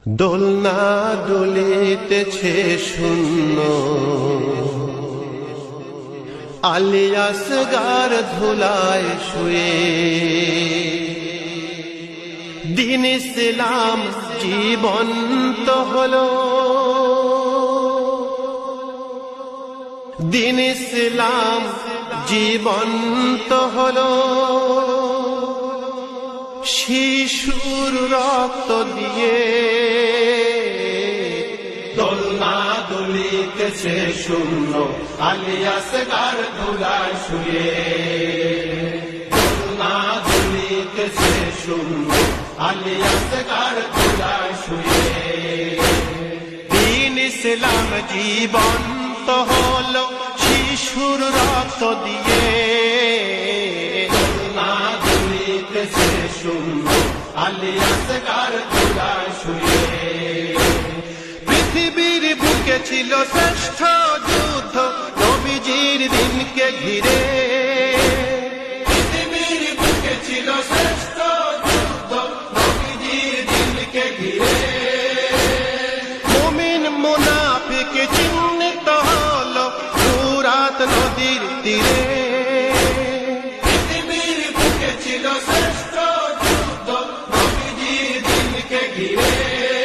দোলনা দুলিতেছে শূন্য, আলিয়াসগার ধুলায় শুয়ে। দিন ইসলাম জীবন্ত হলো, দিন ইসলাম জীবন্ত হলো। শিশুর রক্ত দিয়ে দোলনা দুলিতেছে শূন্য, আলিয়াসগার ধুলায় শুয়ে। দোলনা দুলিতেছে শূন্য, আলিয়াসগার ধুলায় শুয়ে। দিন ইসলাম জীবন্ত হলো, শিশুর রক্ত দিয়ে। দোলনা দুলিতেছে শূন্য, আলিয়াসগার ধুলায় শুয়ে। পৃথিবীর বুকে ছিল শ্রেষ্ঠ যুদ্ধ নবীজির দিনকে ঘিরে। পৃথিবীর বুকে ছিল শ্রেষ্ঠ যুদ্ধ নবীজির দিনকে ঘিরে।